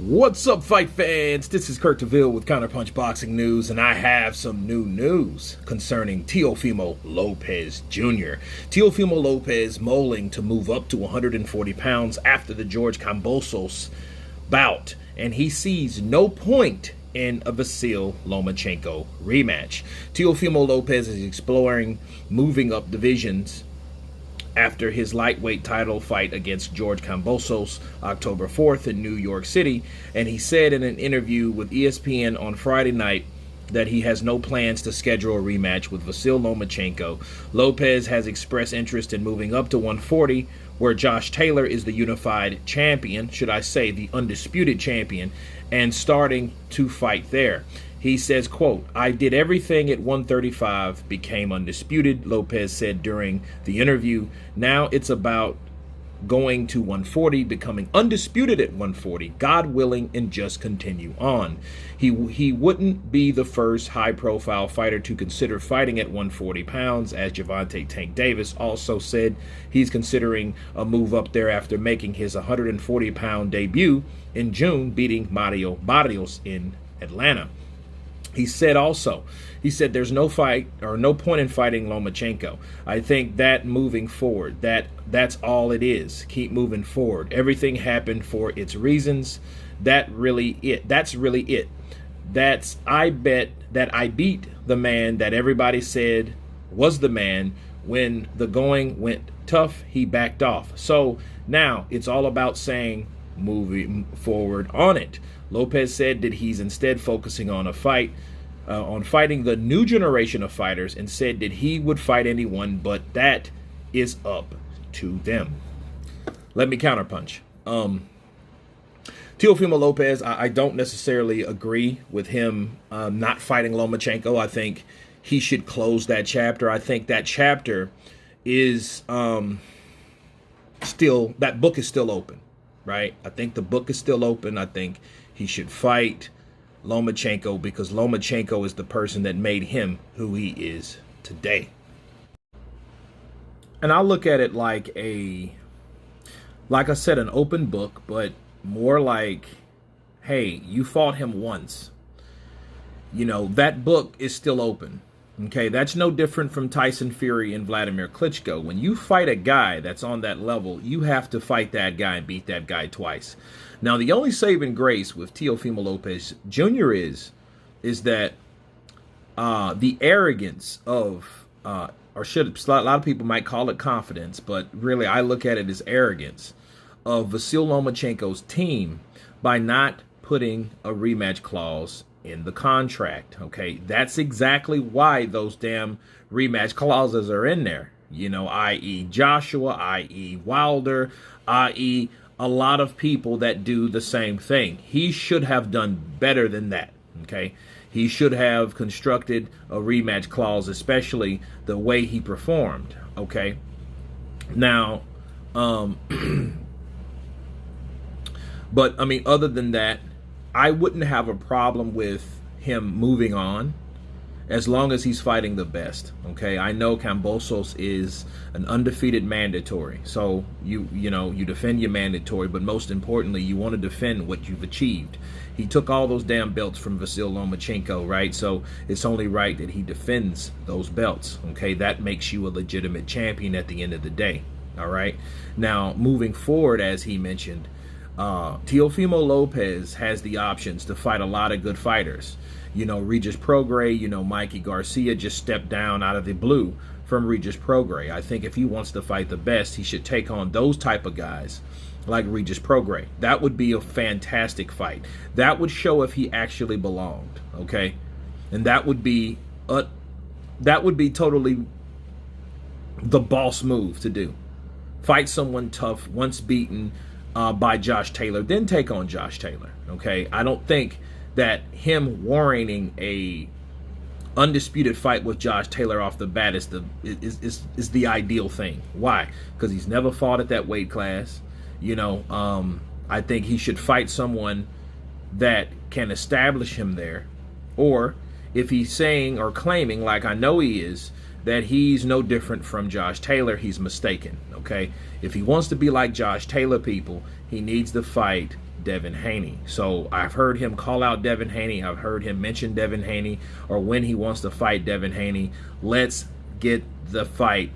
What's up, fight fans? This is Kurt DeVille with Counterpunch Boxing News, and I have some new news concerning Teofimo Lopez Jr. Teofimo Lopez mulling to move up to 140 pounds after the George Kambosos bout, and he sees no point in a Vasyl Lomachenko rematch. Teofimo Lopez is exploring moving up divisions after his lightweight title fight against George Kambosos October 4th in New York City, and he said in an interview with ESPN on Friday night that he has no plans to schedule a rematch with Vasyl Lomachenko. Lopez has expressed interest in moving up to 140, where Josh Taylor is the unified champion, should I say the undisputed champion, and starting to fight there. He says, quote, "I did everything at 135, became undisputed," Lopez said during the interview. "Now it's about going to 140, becoming undisputed at 140, God willing, and just continue on." He wouldn't be the first high-profile fighter to consider fighting at 140 pounds, as Gervonta Tank Davis also said he's considering a move up there after making his 140-pound debut in June, beating Mario Barrios in Atlanta. He said there's no fight or no point in fighting Lomachenko. I think that moving forward, that's all it is. Keep moving forward. Everything happened for its reasons. That's really it. I bet that I beat the man that everybody said was the man. When the going went tough, he backed off. So now it's all about saying moving forward on it. Lopez said that he's instead focusing on fighting the new generation of fighters, and said that he would fight anyone, but that is up to them. Let me counterpunch. Teofimo Lopez, I don't necessarily agree with him not fighting Lomachenko. I think he should close that chapter. I think that chapter is that book is still open, right? I think the book is still open. I think he should fight Lomachenko because Lomachenko is the person that made him who he is today. And I look at it like I said, an open book, but more like, hey, you fought him once. You know, that book is still open. Okay, that's no different from Tyson Fury and Vladimir Klitschko. When you fight a guy that's on that level, you have to fight that guy and beat that guy twice. Now, the only saving grace with Teofimo Lopez Jr. is that the arrogance of, a lot of people might call it confidence, but really I look at it as arrogance of Vasyl Lomachenko's team by not putting a rematch clause in the contract. Okay, that's exactly why those damn rematch clauses are in there. You know, i.e. Joshua, i.e. Wilder, i.e. a lot of people that do the same thing. He should have done better than that. Okay, he should have constructed a rematch clause, especially the way he performed. Okay, now, but I mean, other than that, I wouldn't have a problem with him moving on as long as he's fighting the best. Okay, I know Kambosos is an undefeated mandatory, so you defend your mandatory, but most importantly, you want to defend what you've achieved. He took all those damn belts from Vasyl Lomachenko, right? So it's only right that he defends those belts. Okay, that makes you a legitimate champion at the end of the day. All right, now moving forward, as he mentioned, Teofimo Lopez has the options to fight a lot of good fighters. You know, Regis Prograis, Mikey Garcia just stepped down out of the blue from Regis Prograis. I think if he wants to fight the best, he should take on those type of guys like Regis Prograis. That would be a fantastic fight. That would show if he actually belonged, okay? And that would be totally the boss move to do. Fight someone tough, once beaten by Josh Taylor, then take on Josh Taylor. Okay, I don't think that him warranting a undisputed fight with Josh Taylor off the bat is the ideal thing. Why? Because he's never fought at that weight class. I think he should fight someone that can establish him there, or if he's saying or claiming, like I know he is, that he's no different from Josh Taylor, he's mistaken. Okay, if he wants to be like Josh Taylor, people, he needs to fight Devin Haney. So I've heard him call out Devin Haney. I've heard him mention Devin Haney, or when he wants to fight Devin Haney. Let's get the fight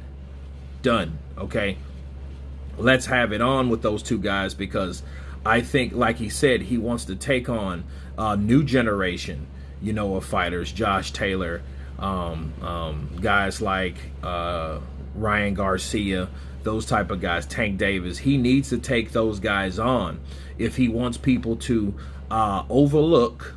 done, okay? Let's have it on with those two guys, because I think, like he said, he wants to take on a new generation, you know, of fighters. Josh Taylor, guys like Ryan Garcia, those type of guys, Tank Davis. He needs to take those guys on if he wants people to overlook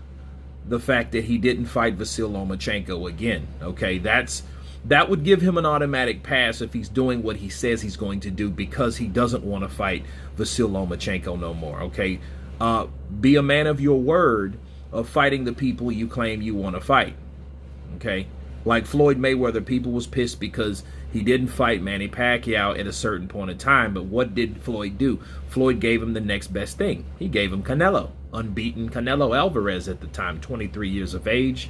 the fact that he didn't fight Vasyl Lomachenko again. Okay, that would give him an automatic pass if he's doing what he says he's going to do, because he doesn't want to fight Vasyl Lomachenko no more. Okay, be a man of your word of fighting the people you claim you want to fight. Okay, like Floyd Mayweather, people was pissed because he didn't fight Manny Pacquiao at a certain point in time. But what did Floyd do? Floyd gave him the next best thing. He gave him Canelo, unbeaten Canelo Alvarez at the time, 23 years of age,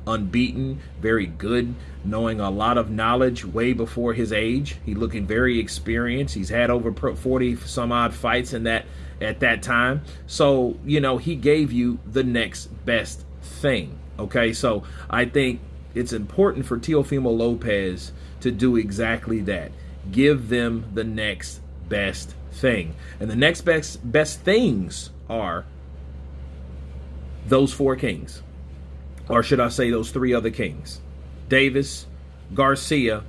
unbeaten, very good, knowing a lot of knowledge way before his age. He looking very experienced. He's had over 40 some odd fights in that at that time. So, you know, he gave you the next best thing. Okay, so I think it's important for Teofimo Lopez to do exactly that. Give them the next best thing. And the next best things are those four kings. Or should I say those three other kings? Davis, Garcia,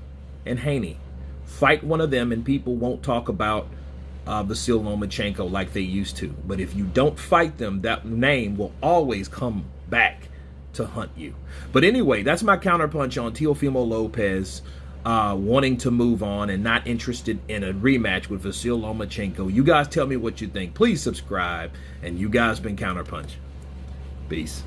and Haney. Fight one of them and people won't talk about Vasyl Lomachenko like they used to. But if you don't fight them, that name will always come back to hunt you. But anyway, that's my counterpunch on Teofimo Lopez wanting to move on and not interested in a rematch with Vasyl Lomachenko. You guys tell me what you think. Please subscribe. And you guys been Counterpunch. Peace.